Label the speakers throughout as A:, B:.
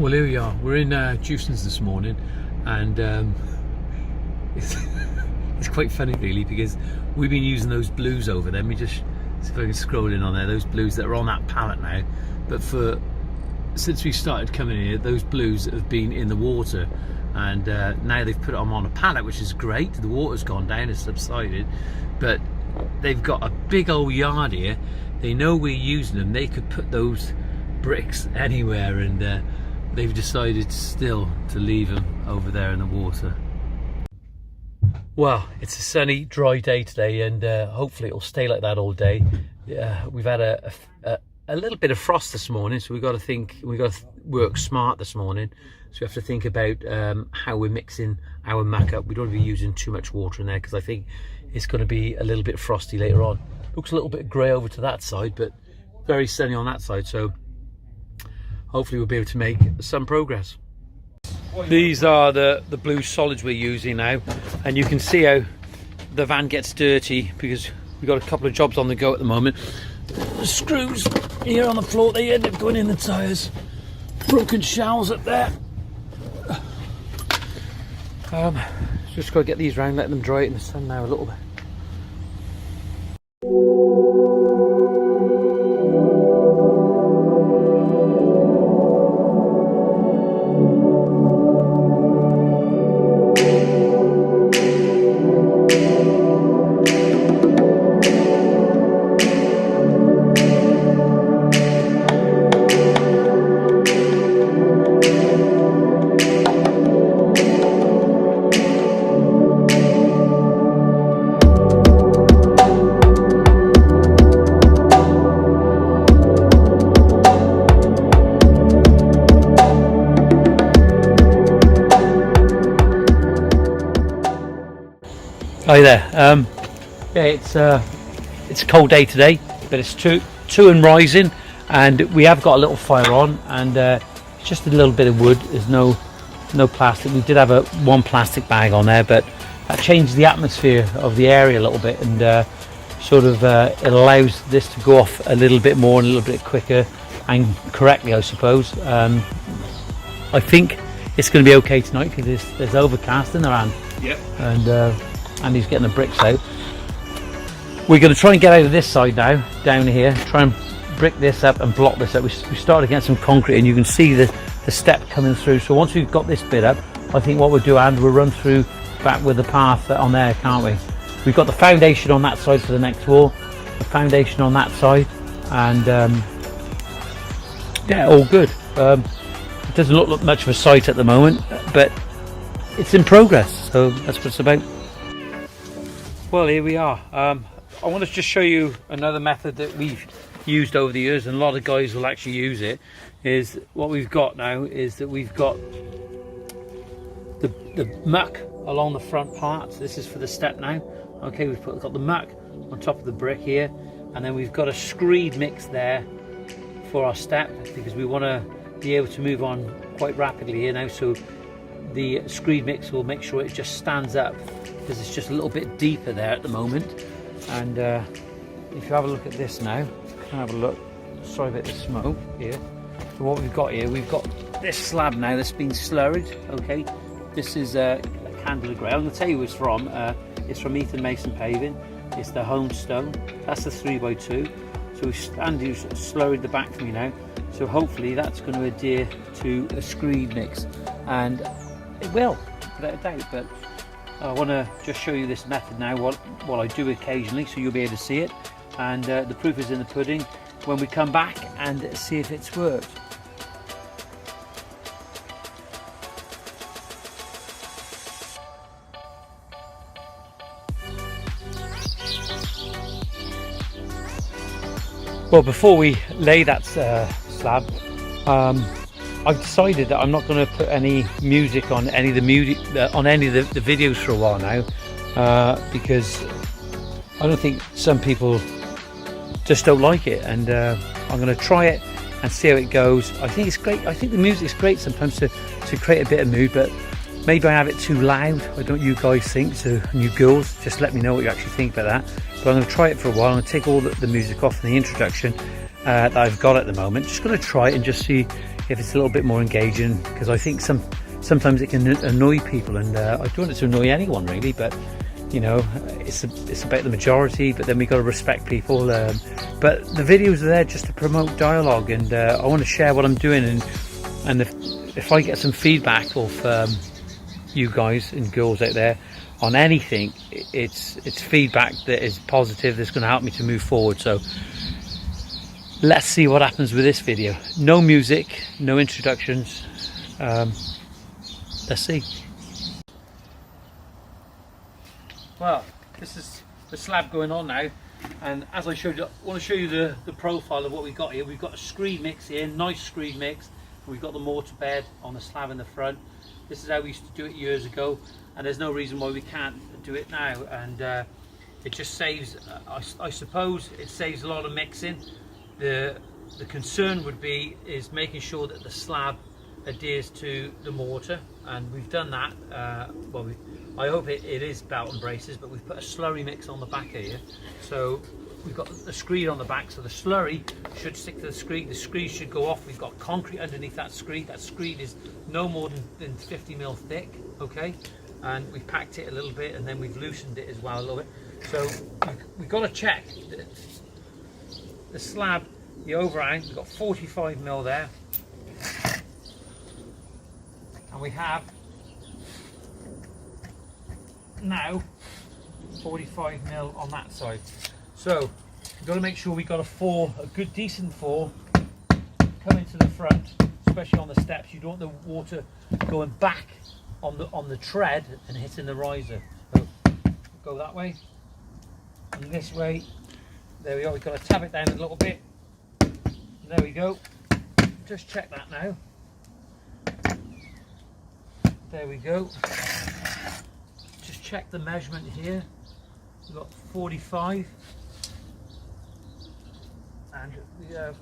A: Well, here we are. We're in Jewson's this morning, and it's quite funny really, because we've been using those blues over there. Let me just see if I can scroll in on there. Those blues that are on that pallet now, but since we started coming here, those blues have been in the water, and now they've put them on a pallet, which is great. The water's gone down, it's subsided, but they've got a big old yard here. They know we're using them. They could put those bricks anywhere, and they've decided still to leave them over there in the water. Well, it's a sunny, dry day today, and hopefully it'll stay like that all day. We've had a little bit of frost this morning, so we've got to work smart this morning. So we have to think about how we're mixing our muck up. We don't want to be using too much water in there, because I think it's going to be a little bit frosty later on. Looks a little bit grey over to that side, but very sunny on that side, so hopefully we'll be able to make some progress. These are the blue solids we're using now, and you can see how the van gets dirty because we've got a couple of jobs on the go at the moment. The screws here on the floor, they end up going in the tyres. Broken showers up there. Just got to get these round, let them dry in the sun now a little bit. Hi there. Yeah, it's a cold day today, but it's two and rising, and we have got a little fire on, and it's just a little bit of wood. There's no plastic. We did have one plastic bag on there, but that changes the atmosphere of the area a little bit, and it allows this to go off a little bit more and a little bit quicker and correctly, I suppose. I think it's going to be okay tonight because there's overcast in the van. Yep. And he's getting the bricks out. We're going to try and get out of this side now, down here, try and brick this up and block this up. We started to get some concrete, and you can see the step coming through. So once we've got this bit up, I think what we'll do, and we'll run through back with the path on there, can't we? We've got the foundation on that side for the next wall, the foundation on that side, and yeah, all good. It doesn't look much of a sight at the moment, but it's in progress, so that's what it's about. Well, here we are. I want to just show you another method that we've used over the years, and a lot of guys will actually use it. Is what we've got now is that we've got the muck along the front parts. This is for the step now. Okay, we've got the muck on top of the brick here, and then we've got a screed mix there for our step, because we want to be able to move on quite rapidly here now. So the screed mix will make sure it just stands up, because it's just a little bit deeper there at the moment. And if you have a look at this now, have a look. Sorry about the smoke here. So what we've got here, we've got this slab now that's been slurried. Okay, this is a Candler grey. I'm going to tell you who it's from. It's from Ethan Mason Paving. It's the home stone. That's the 3x2. So Andy's slurried the back for me now. So hopefully that's going to adhere to a screed mix, and it will, without a doubt. But I want to just show you this method now, what I do occasionally, so you'll be able to see it, and the proof is in the pudding when we come back and see if it's worked. Well, before we lay that slab, I've decided that I'm not going to put any music on any of the videos for a while now, because I don't think some people just don't like it, and I'm going to try it and see how it goes. I think it's great. I think the music's great sometimes to create a bit of mood, but maybe I have it too loud. I don't you guys think so? And you girls, just let me know what you actually think about that. But I'm going to try it for a while. I'm going to take all the music off in the introduction that I've got at the moment. Just going to try it and just see if it's a little bit more engaging, because I think sometimes it can annoy people, and I don't want it to annoy anyone really, but you know, it's about the majority, but then we got to respect people. But the videos are there just to promote dialogue, and I want to share what I'm doing, and if I get some feedback of you guys and girls out there on anything, it's feedback that is positive, that's going to help me to move forward. So let's see what happens with this video. No music, no introductions. Let's see. Well, this is the slab going on now, and as I showed you, I want to show you the profile of what we've got here. We've got a screed mix here, nice screed mix. We've got the mortar bed on the slab in the front. This is how we used to do it years ago, and there's no reason why we can't do it now. And it just saves, I suppose, it saves a lot of mixing. The concern would be is making sure that the slab adheres to the mortar, and we've done that. Well, I hope it is belt and braces, but we've put a slurry mix on the back here, so we've got the screed on the back, so the slurry should stick to the screed should go off. We've got concrete underneath that screed is no more than 50mm thick, okay, and we've packed it a little bit, and then we've loosened it as well a little bit. So we've got to check the slab, the overhang. We've got 45mm there, and we have now 45mm on that side. So we've got to make sure we got a good decent four coming to the front, especially on the steps. You don't want the water going back on the tread and hitting the riser. So go that way and this way. There we go. We've got to tap it down a little bit. There we go. Just check that now. There we go. Just check the measurement here. We've got 45, and we have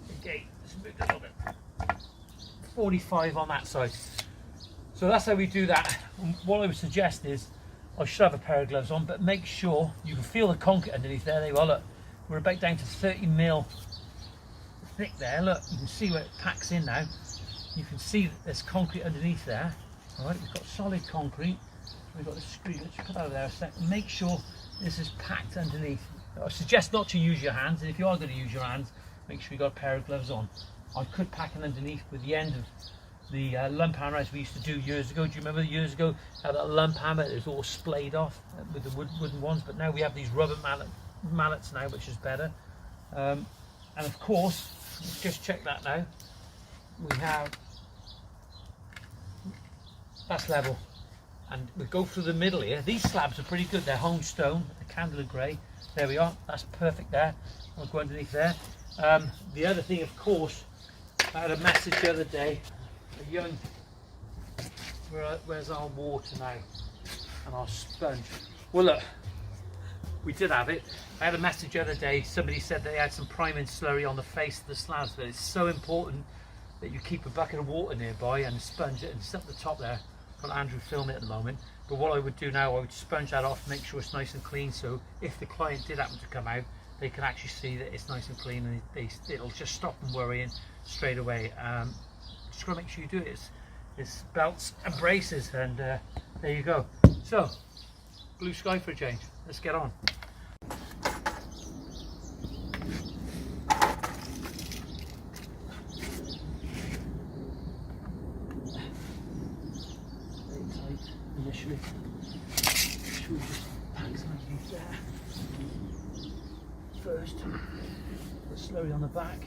A: the gate. Let's move a little bit. 45 on that side. So that's how we do that. And what I would suggest is, I should have a pair of gloves on, but make sure you can feel the concrete underneath there. There you are. Look, we're about down to 30mm thick there. Look, you can see where it packs in now. You can see that there's concrete underneath there. All right, we've got solid concrete. We've got the screed. Let's put that over there a sec. Make sure this is packed underneath. I suggest not to use your hands, and if you are going to use your hands, make sure you've got a pair of gloves on. I could pack it underneath with the end of the lump hammer, as we used to do years ago. Do you remember years ago how that lump hammer is all splayed off with the wooden ones? But now we have these rubber mallets now, which is better. And of course, just check that now. We have, that's level, and we go through the middle here. These slabs are pretty good. They're home stone, the candle grey. There we are. That's perfect there. I'll go underneath there. The other thing, of course, I had a message the other day. A young, where's our water now and our sponge? Well, look, we did have it. I had a message the other day. Somebody said they had some priming slurry on the face of the slabs, but it's so important that you keep a bucket of water nearby and sponge it, and it's up the top there. Got Andrew filming it at the moment, but what I would do now, I would sponge that off, make sure it's nice and clean, so if the client did happen to come out, they can actually see that it's nice and clean, and it'll just stop them worrying straight away. Just got to make sure you do it. It's belts and braces, and there you go. So, blue sky for a change. Let's get on. Very tight initially. Should we just pack some underneath there first? Put slowly on the back.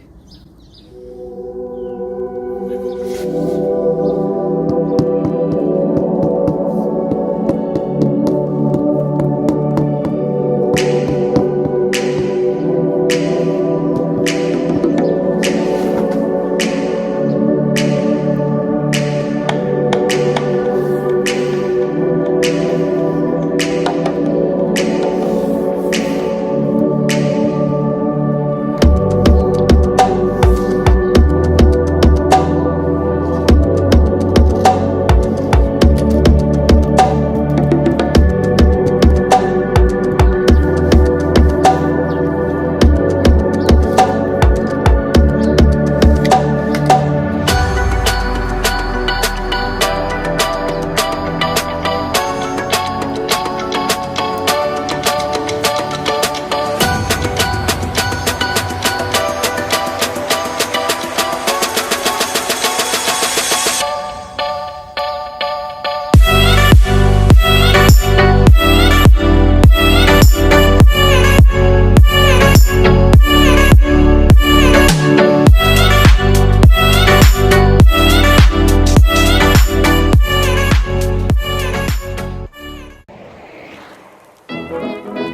A: Bye.